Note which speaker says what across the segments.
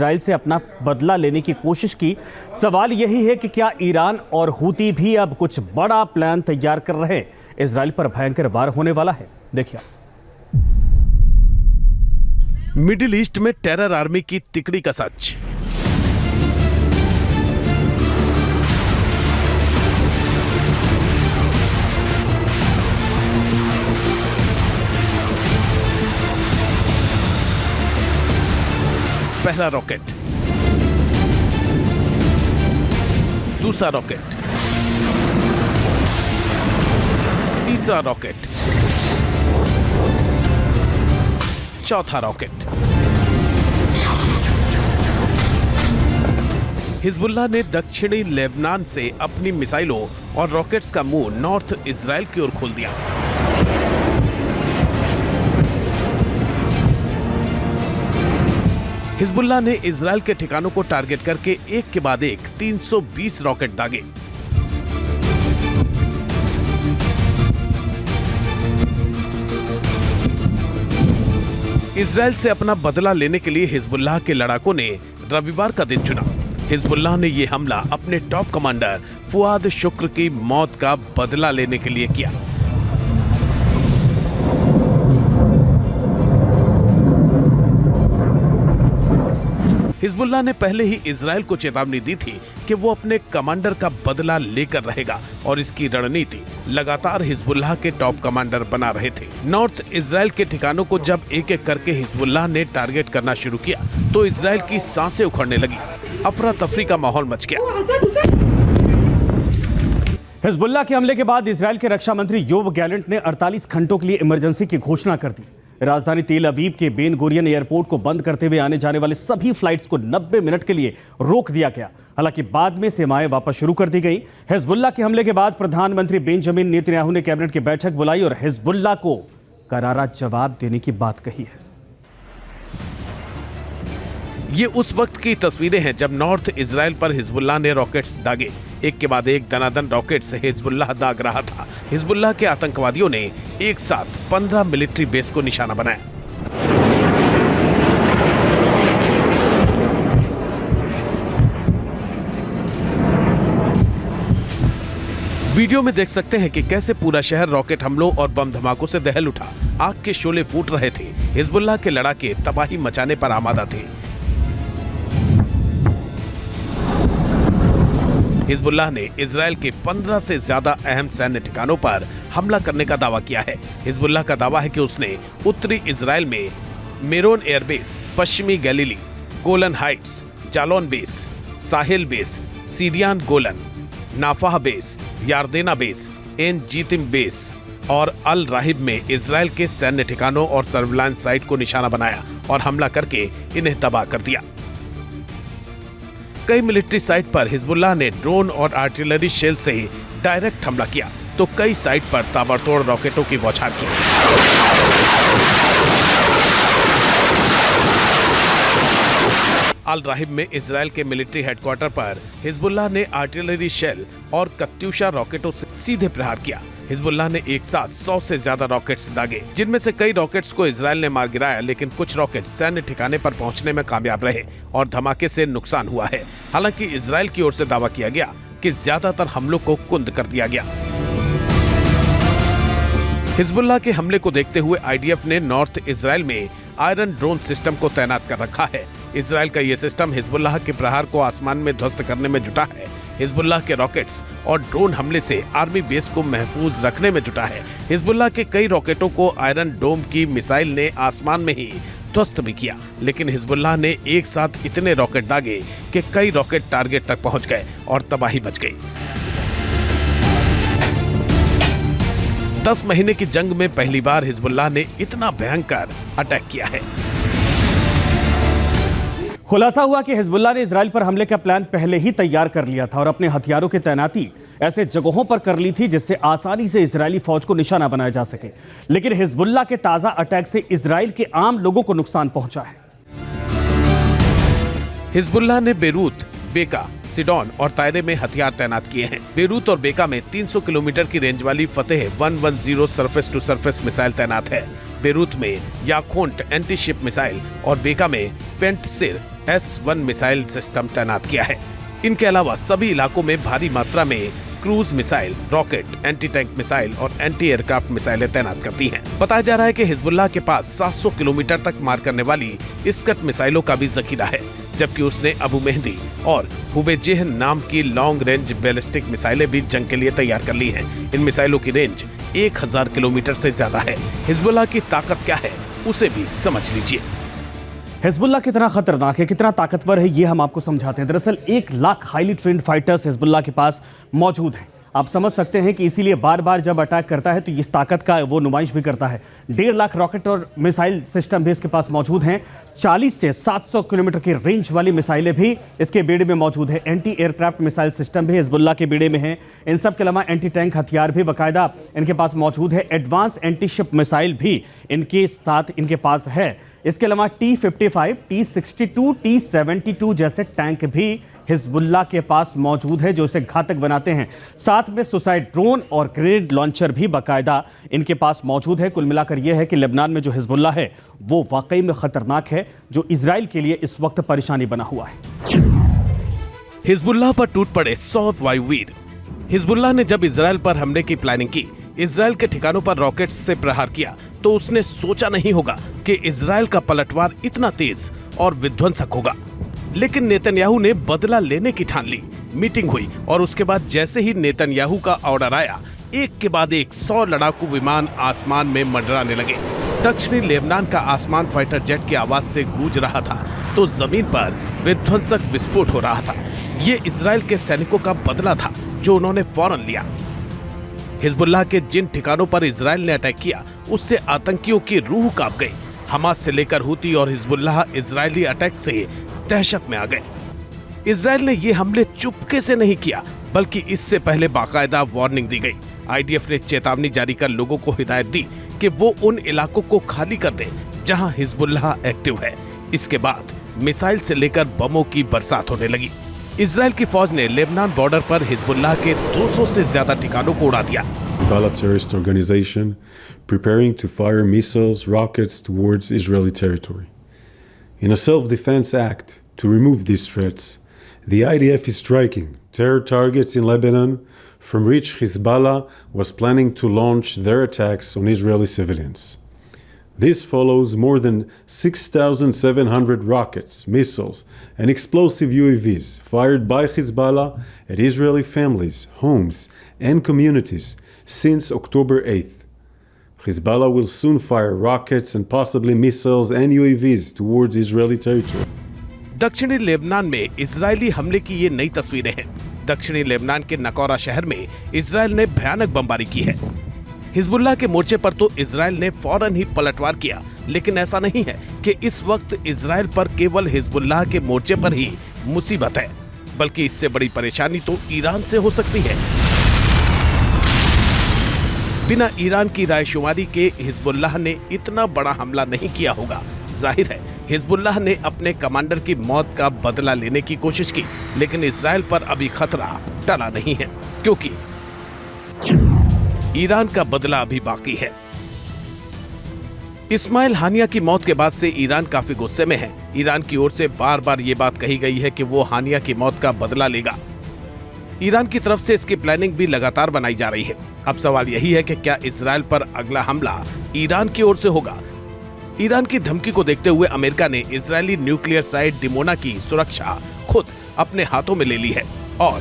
Speaker 1: Israel से अपना बदला लेने की कोशिश की। सवाल यही है कि क्या ईरान और हूती भी अब कुछ बड़ा प्लान तैयार कर रहे हैं? इजराइल पर भयंकर वार होने वाला है, देखिए।
Speaker 2: मिडिल ईस्ट में टेरर आर्मी की तिकड़ी का सच। पहला रॉकेट, दूसरा रॉकेट, तीसरा रॉकेट, चौथा रॉकेट। हिजबुल्लाह ने दक्षिणी लेबनान से अपनी मिसाइलों और रॉकेट्स का मुंह नॉर्थ इजराइल की ओर खोल दिया। हिजबुल्लाह ने इजराइल के ठिकानों को टारगेट करके एक के बाद एक 320 रॉकेट दागे। इजराइल से अपना बदला लेने के लिए हिजबुल्लाह के लड़ाकों ने रविवार का दिन चुना। हिजबुल्लाह ने यह हमला अपने टॉप कमांडर फुआद शुक्र की मौत का बदला लेने के लिए किया। हिजबुल्लाह ने पहले ही इजराइल को चेतावनी दी थी कि वो अपने कमांडर का बदला लेकर रहेगा और इसकी रणनीति लगातार हिजबुल्लाह के टॉप कमांडर बना रहे थे। नॉर्थ इजराइल के ठिकानों को जब एक एक करके हिजबुल्लाह ने टारगेट करना शुरू किया तो इजराइल की सांसें उखड़ने लगी। अफरा तफरी का माहौल मच गया।
Speaker 1: हिजबुल्लाह के हमले के बाद इजराइल के रक्षा मंत्री योव गैलेंट ने 48 घंटों के लिए इमरजेंसी की घोषणा कर दी। राजधानी तेल अवीव के बेन गुरियन एयरपोर्ट को बंद करते हुए आने जाने वाले सभी फ्लाइट्स को 90 मिनट के लिए रोक दिया गया। हालांकि बाद में सेवाएं वापस शुरू कर दी गई। हिजबुल्लाह के हमले के बाद प्रधानमंत्री बेंजामिन नेतन्याहू ने कैबिनेट की बैठक बुलाई और हिजबुल्लाह को करारा जवाब देने की बात कही है।
Speaker 2: ये उस वक्त की तस्वीरें हैं जब नॉर्थ इजराइल पर हिजबुल्लाह ने रॉकेट्स दागे। एक के बाद एक दनादन रॉकेट से हिजबुल्लाह दाग रहा था। हिजबुल्लाह के आतंकवादियों ने एक साथ 15 मिलिट्री बेस को निशाना बनाया। वीडियो में देख सकते हैं कि कैसे पूरा शहर रॉकेट हमलों और बम धमाकों से दहल उठा। आग के शोले फूट रहे थे। हिजबुल्लाह के लड़ाके तबाही मचाने पर आमादा थे। हिजबुल्लाह ने इजराइल के 15 से ज्यादा अहम सैन्य ठिकानों पर हमला करने का दावा किया है। हिजबुल्लाह का दावा है कि उसने उत्तरी इजराइल में मेरोन एयरबेस, पश्चिमी गैलीली, गोलन हाइट्स, जालोन बेस, साहिल base, Syrian Golan, Nafah base, Yardena base, Ein Zeitim base और अल राहिब में इजराइल के सैन्य ठिकानों और सर्विलांस साइट को निशाना बनाया और हमला करके इन्हें तबाह कर दिया। कई मिलिट्री साइट पर हिजबुल्लाह ने ड्रोन और आर्टिलरी शेल से ही डायरेक्ट हमला किया तो कई साइट पर ताबड़तोड़ रॉकेटों की बौछार की। अल राहिब में इजराइल के मिलिट्री हेडक्वार्टर पर हिजबुल्लाह ने आर्टिलरी शेल और कत्यूशा रॉकेटों से सीधे प्रहार किया। हिजबुल्लाह ने एक साथ 100 से ज्यादा रॉकेट्स दागे, जिनमें से कई रॉकेट्स को इजराइल ने मार गिराया, लेकिन कुछ रॉकेट सैन्य ठिकाने पर पहुंचने में कामयाब रहे और धमाके से नुकसान हुआ है। हालांकि इजराइल की ओर से दावा किया गया कि ज्यादातर हमलों को कुंद कर दिया गया। हिजबुल्लाह के हमले को देखते हुए आईडीएफ ने नॉर्थ इजराइल में आयरन ड्रोन सिस्टम को तैनात कर रखा है। इजराइल का यह सिस्टम हिजबुल्लाह के प्रहार को आसमान में ध्वस्त करने में जुटा है। हिजबुल्लाह के रॉकेट्स और ड्रोन हमले से आर्मी बेस को महफूज रखने में जुटा है। हिजबुल्लाह के कई रॉकेटों को आयरन डोम की मिसाइल ने आसमान में ही ध्वस्त भी किया, लेकिन हिजबुल्लाह ने एक साथ इतने रॉकेट दागे कि कई रॉकेट टारगेट तक पहुंच गए और तबाही मच गई। 10 महीने की जंग में पहली बार हिजबुल्लाह ने इतना भयंकर अटैक किया है।
Speaker 1: खुलासा हुआ कि हिजबुल्लाह ने इजराइल पर हमले का प्लान पहले ही तैयार कर लिया था और अपने हथियारों की तैनाती ऐसे जगहों पर कर ली थी जिससे आसानी से इजरायली फौज को निशाना बनाया जा सके। लेकिन हिजबुल्लाह के ताजा अटैक से इजराइल के आम लोगों को नुकसान पहुंचा है।
Speaker 2: हिजबुल्लाह ने बेरूत, बेका, सिडोन और तायरे में हथियार तैनात किए हैं। बेरूत और बेका में 300 किलोमीटर की रेंज वाली फतेह 110 सरफेस टू सरफेस मिसाइल तैनात है। बेरूत में याकोंट एंटी शिप मिसाइल और बेका में पेंटसिर S-1 मिसाइल सिस्टम तैनात किया है। इनके अलावा सभी इलाकों में भारी मात्रा में cruise missile, rocket, anti tank missile और एंटी एयरक्राफ्ट मिसाइलें तैनात करती हैं। बताया जा रहा है कि हिजबुल्लाह के पास 700 किलोमीटर तक मार करने वाली स्कट मिसाइलों का भी जखीरा है, जबकि उसने अबू मेहदी और हुबेजेह नाम की लॉन्ग रेंज बैलिस्टिक मिसाइलें भी जंग के लिए तैयार कर ली हैं। इन मिसाइलों की रेंज 1000 किलोमीटर से ज्यादा है। हिजबुल्लाह की ताकत क्या है, उसे भी समझ लीजिए।
Speaker 1: हिजबुल्लाह कितना खतरनाक है, कितना ताकतवर है, ये हम आपको समझाते हैं। दरअसल 1 lakh highly trend fighters Hezbollah के पास मौजूद हैं। आप समझ सकते हैं कि इसीलिए बार बार जब अटैक करता है तो इस ताकत का वो नुमाइश भी करता है। 1.5 लाख रॉकेट और मिसाइल सिस्टम भी इसके पास मौजूद हैं। 40 से 700 किलोमीटर की रेंज वाली मिसाइलें भी इसके बेड़े में मौजूद है। एंटी एयरक्राफ्ट मिसाइल सिस्टम भी हिजबुल्लाह के बेड़े में है। इन सब के अलावा एंटी टैंक हथियार भी बाकायदा इनके पास मौजूद है। एडवांस एंटी शिप मिसाइल भी इनके साथ इनके पास है। इसके अलावा T-55, T-62, T-72 जैसे टैंक भी हिजबुल्लाह के पास मौजूद है, जो इसे घातक बनाते हैं। साथ में सुसाइड ड्रोन और ग्रेनेड लॉन्चर भी बाकायदा इनके पास मौजूद है। कुल मिलाकर यह है कि लेबनान में जो हिजबुल्लाह है वो वाकई में खतरनाक है, जो इजराइल के लिए इस वक्त परेशानी बना हुआ है।
Speaker 2: हिजबुल्लाह पर टूट पड़े 100 वायुवीर। हिजबुल्लाह ने जब इजराइल पर हमले की प्लानिंग की, इजराइल के ठिकानों पर रॉकेट्स से प्रहार किया, तो उसने सोचा नहीं होगा कि इजराइल का पलटवार इतना तेज और विध्वंसक होगा। लेकिन नेतन्याहू ने बदला लेने की ठान ली। मीटिंग हुई और उसके बाद जैसे ही नेतन्याहू का ऑर्डर आया, एक के बाद एक 100 लड़ाकू विमान आसमान में मंडराने लगे। दक्षिणी लेबनान का आसमान फाइटर जेट की आवाज से गूंज रहा था तो जमीन पर विध्वंसक विस्फोट हो रहा था। ये इजराइल के सैनिकों का बदला था जो उन्होंने फौरन लिया। हिजबुल्लाह के जिन ठिकानों पर इजराइल ने अटैक किया, उससे आतंकियों की रूह कांप गई। हमास से लेकर हूती और हिजबुल्लाह इजरायली अटैक से दहशत में आ गए। इजराइल ने ये हमले चुपके से नहीं किया, बल्कि इससे पहले बाकायदा वार्निंग दी गई। आईडीएफ ने चेतावनी जारी कर लोगों को हिदायत दी कि वो उन इलाकों को खाली कर दें जहां हिजबुल्लाह एक्टिव है। इसके बाद मिसाइल से लेकर बमों की बरसात होने लगी। इजराइल की फौज ने लेबनान बॉर्डर पर हिजबुल्लाह के 200 से ज्यादा ठिकानों को उड़ा दिया।
Speaker 3: Hezbollah terrorist organization preparing to fire missiles, rockets towards Israeli territory. In a self-defense act to remove these threats, the IDF is striking terror targets in Lebanon from which Hezbollah was planning to launch their attacks on Israeli civilians. This follows more than 6,700 rockets, missiles, and explosive UAVs fired by Hezbollah at Israeli families, homes, and communities since October 8th. Hezbollah will soon fire rockets and possibly missiles and UAVs towards Israeli territory.
Speaker 2: दक्षिणी Lebanon में Israeli हमले की ये नई तस्वीरें हैं। दक्षिणी Lebanon के नकौरा शहर में इजराइल ने भयानक बमबारी की है। हिजबुल्लाह के मोर्चे पर तो इजराइल ने फौरन ही पलटवार किया, लेकिन ऐसा नहीं है कि इस वक्त इजराइल पर केवल हिजबुल्लाह के मोर्चे पर ही मुसीबत है, बल्कि इससे बड़ी परेशानी तो ईरान से हो सकती है। बिना ईरान की रायशुमारी के हिजबुल्लाह ने इतना बड़ा हमला नहीं किया होगा। जाहिर है हिजबुल्लाह ने अपने कमांडर की मौत का बदला लेने की कोशिश की, लेकिन इजराइल पर अभी खतरा टला नहीं है, क्योंकि ईरान का बदला अभी बाकी है। इस्माइल हानिया की मौत के बाद से ईरान काफी गुस्से में है। ईरान की ओर से बार बार ये बात कही गई है कि वो हानिया की मौत का बदला लेगा। ईरान की तरफ से इसकी प्लानिंग भी लगातार बनाई जा रही है। अब सवाल यही है कि क्या इजराइल पर अगला हमला ईरान की ओर से होगा? ईरान की धमकी को देखते हुए अमेरिका ने इजरायली न्यूक्लियर साइट डिमोना की सुरक्षा खुद अपने हाथों में ले ली है और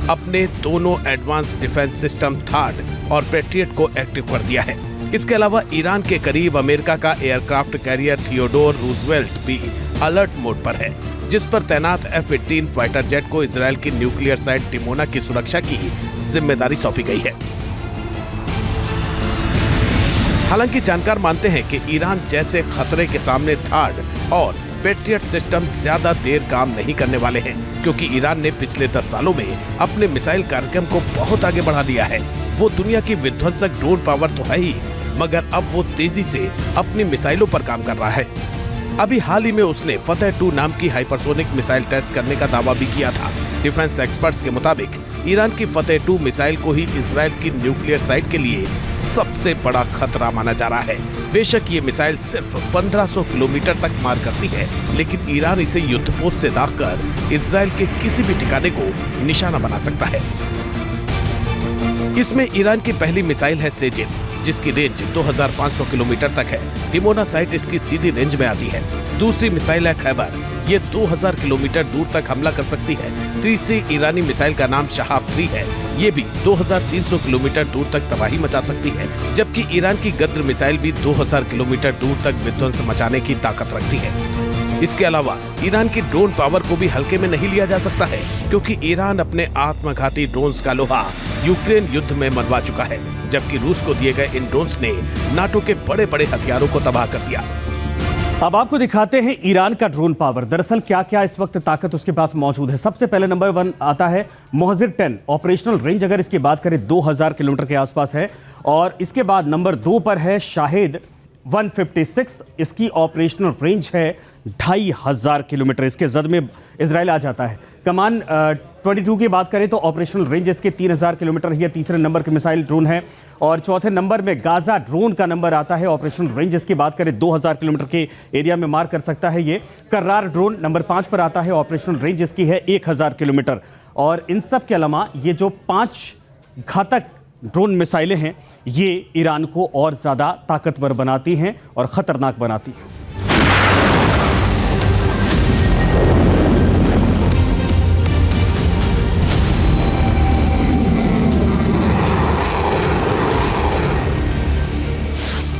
Speaker 2: अपने दोनों एडवांस डिफेंस सिस्टम थार्ड और पेट्रियट को एक्टिव कर दिया है। इसके अलावा ईरान के करीब अमेरिका का एयरक्राफ्ट कैरियर थियोडोर रूजवेल्ट भी अलर्ट मोड पर है, जिस पर तैनात F-18 फाइटर जेट को इजरायल की न्यूक्लियर साइट डिमोना की सुरक्षा की जिम्मेदारी सौंपी गई है। हालांकि जानकार मानते हैं कि ईरान जैसे खतरे के सामने थार्ड और पेट्रियट सिस्टम ज्यादा देर काम नहीं करने वाले हैं, क्योंकि ईरान ने पिछले 10 सालों में अपने मिसाइल कार्यक्रम को बहुत आगे बढ़ा दिया है। वो दुनिया की विध्वंसक ड्रोन पावर तो है ही, मगर अब वो तेजी से अपनी मिसाइलों पर काम कर रहा है। अभी हाल ही में उसने फतेह 2 नाम की हाइपरसोनिक मिसाइल टेस्ट करने का दावा भी किया था। डिफेंस एक्सपर्ट्स के मुताबिक ईरान की फतेह 2 मिसाइल को ही इजरायल की न्यूक्लियर साइट के लिए सबसे बड़ा खतरा माना जा रहा है। बेशक ये मिसाइल सिर्फ 1500 किलोमीटर तक मार करती है, लेकिन ईरान इसे युद्धपोत से दागकर इजराइल के किसी भी ठिकाने को निशाना बना सकता है। इसमें ईरान की पहली मिसाइल है सेजिन, जिसकी रेंज 2500 किलोमीटर तक है। डिमोना साइट इसकी सीधी रेंज में आती है। दूसरी मिसाइल है खैबर, ये 2000 किलोमीटर दूर तक हमला कर सकती है। तीसरी ईरानी मिसाइल का नाम शहाब 3 है, ये भी 2300 किलोमीटर दूर तक तबाही मचा सकती है। जबकि ईरान की गद्र मिसाइल भी 2000 किलोमीटर दूर तक विध्वंस मचाने की ताकत रखती है। इसके अलावा ईरान की ड्रोन पावर को भी हल्के में नहीं लिया जा सकता है, क्योंकि ईरान अपने आत्मघाती ड्रोन्स का लोहा यूक्रेन युद्ध में मनवा चुका है, जबकि रूस को दिए गए इन ड्रोन्स ने नाटो के बड़े बड़े हथियारों को तबाह कर दिया।
Speaker 1: अब आपको दिखाते हैं ईरान का ड्रोन पावर। दरअसल क्या क्या इस वक्त ताकत उसके पास मौजूद है। सबसे पहले नंबर 1 आता है मोहजिर 10। ऑपरेशनल रेंज अगर इसकी बात करें 2000 किलोमीटर के आसपास है। और इसके बाद नंबर 2 पर है शाहिद 156। इसकी ऑपरेशनल रेंज है 2500 किलोमीटर। इसके जद में इजराइल आ जाता है। कमान 22 की बात करें तो ऑपरेशनल रेंज इसके 3000 किलोमीटर है। तीसरे नंबर के मिसाइल ड्रोन है। और चौथे नंबर में गाजा ड्रोन का नंबर आता है। ऑपरेशनल रेंज इसकी बात करें 2000 किलोमीटर के एरिया में मार कर सकता है ये। कर्रार ड्रोन नंबर 5 पर आता है। ऑपरेशनल रेंज इसकी है 1000 किलोमीटर। और इन सब के अलावा ये जो 5 घातक ड्रोन मिसाइलें हैं, ये ईरान को और ज़्यादा ताकतवर बनाती हैं और ख़तरनाक बनाती हैं।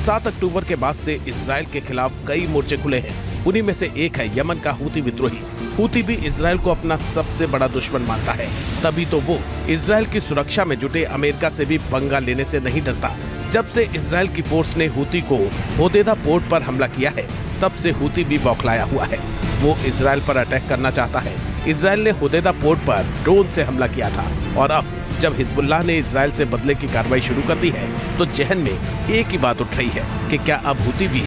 Speaker 2: सात अक्टूबर के बाद से इजराइल के खिलाफ कई मोर्चे खुले हैं। उन्हीं में से एक है यमन का हूती विद्रोही। हूती भी इजराइल को अपना सबसे बड़ा दुश्मन मानता है, तभी तो वो इजराइल की सुरक्षा में जुटे अमेरिका से भी पंगा लेने से नहीं डरता। जब से इजराइल की फोर्स ने हूती को होदेदा पोर्ट पर हमला किया है, तब से हूती भी बौखलाया हुआ है। वो इजराइल पर अटैक करना चाहता है। इजराइल ने होदेदा पोर्ट पर ड्रोन से हमला किया था, और अब जब हिजबुल्लाह ने इजराइल से बदले की कार्रवाई शुरू कर दी है, तो जहन में एक ही बात उठ रही है कि क्या अब हूती भी